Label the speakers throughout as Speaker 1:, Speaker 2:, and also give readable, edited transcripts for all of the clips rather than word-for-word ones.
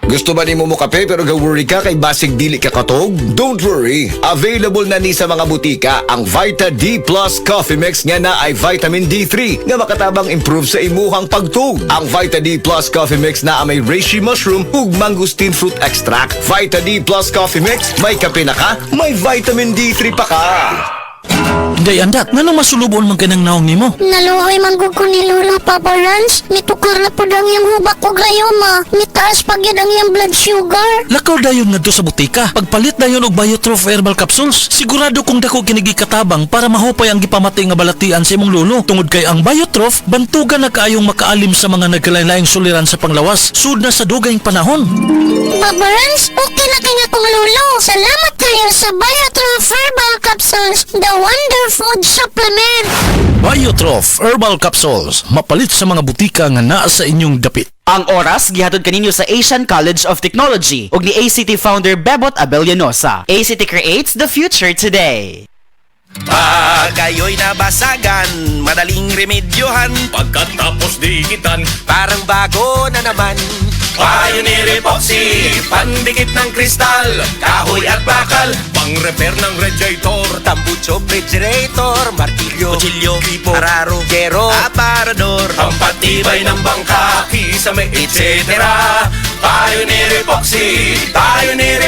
Speaker 1: Gusto ba ni mo kape pero ga-worry ka kay basig dili ka katog? Don't worry. Available na ni sa mga butika ang Vita D Plus Coffee Mix nga na ay vitamin D3 nga makatabang improve sa imuhang pagtug. Ang Vita D Plus Coffee Mix na may reishi mushroom ug mangosteen fruit extract. Vita D Plus Coffee Mix, may kape na ka, may vitamin D3 pa ka.
Speaker 2: Day andak, nga nang masulubon man ka ng naong nimo?
Speaker 3: Naluoy manggug ko ni Lola, Papa Lance. Mitukar na po ang iyang hubak ko gayoma. Mitaas pag yun ang iyang blood sugar.
Speaker 2: Lakaw dayon nga sa butika. Pagpalit dayon og Biotrof herbal capsules. Sigurado kung dako kinigi katabang para mahupay ang gipamatay nga balatian sa imong lolo. Tungod kay ang Biotrof, bantugan na kaayong makaalim sa mga nagkalain-laing suliran sa panglawas. Sud na sa dugayng panahon.
Speaker 3: Papa Lance, okay na kay nga kong lolo. Salamat kayo sa Biotrof Herbal Capsules, the Wonder Food Supplement.
Speaker 2: Biotrof herbal capsules. Mapalit sa mga butika nga naa sa inyong dapit.
Speaker 4: Ang oras gihatod kaninyo sa Asian College of Technology ug ni ACT founder Bebot Abellanosa. ACT creates the future today.
Speaker 5: Pag kayo'y nabasagan, madaling remedyohan.
Speaker 6: Pagkatapos dikitan,
Speaker 5: Parang bago na naman.
Speaker 6: Pioneer Epoxy, pandikit ng kristal,
Speaker 5: Kahoy at bakal,
Speaker 6: pang-repair ng radiator,
Speaker 5: tambucho, refrigerator, martilyo,
Speaker 6: kutsilyo,
Speaker 5: tipo, araro, gero, aparador,
Speaker 6: pampatibay ng bangka, kisame, etc. Pioneer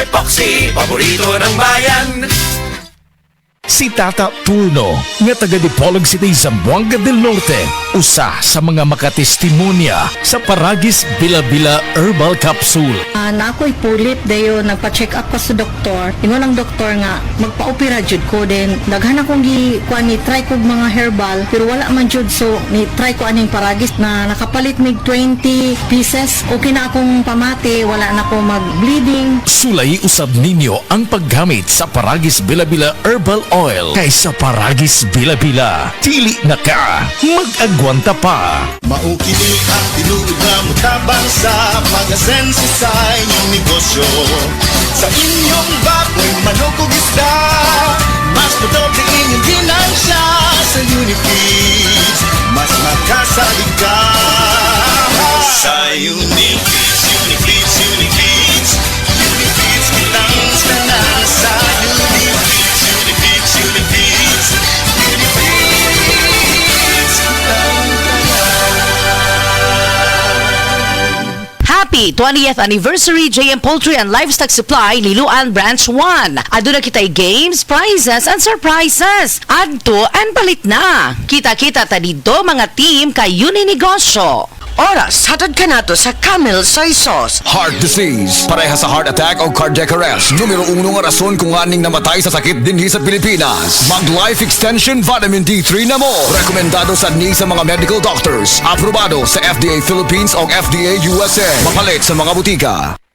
Speaker 6: Epoxy, paborito ng bayan.
Speaker 7: Si Tata Pulno, nga taga Dipolog City, Zamboanga del Norte, usa sa mga makatestimonya sa Paragis Bila-Bila Herbal Capsule.
Speaker 8: Na ako'y pulit dayo nagpa-check up ka sa doktor. Ingon ang doktor nga magpa-opera jud ko din. Daghan akong kuan ni try kog mga herbal pero wala man jud, so ni try ko aning Paragis na nakapalit mig 20 pieces. Okay na akong pamati, wala na ako mag-bleeding.
Speaker 7: Sulay usab ninyo ang paggamit sa Paragis Bila-Bila Herbal Oil kaysa Paragis Bila-Bila. Dili na ka, mag-agwanta pa.
Speaker 9: Maukili ang tinuod na mutabang sa pag-asenso sa inyong negosyo. Sa inyong baboy, manok o isda, mas madoble inyong ginansya. Sa Unifeeds, mas makasalig ka. Sa Unifeeds, Unifeeds kitang tanan. Sa Unifeeds, Unifeeds
Speaker 4: Happy 20th Anniversary JM Poultry and Livestock Supply Liloan Branch 1. Aduna kitay games, prizes, and surprises. Adto and palit na. Kita-kita ta dito mga team kay Uninegosyo. Oras, hatod ka nato sa Camel Soy Sauce.
Speaker 1: Heart disease, pareha sa heart attack o cardiac arrest. Numero 1 nga rason kung aning namatay sa sakit dinhi sa Pilipinas. Mag Life Extension Vitamin D3 na mo. Rekomendado sa ni sa mga medical doctors. Aprobado sa FDA Philippines o FDA USA. Mapalit sa mga butika.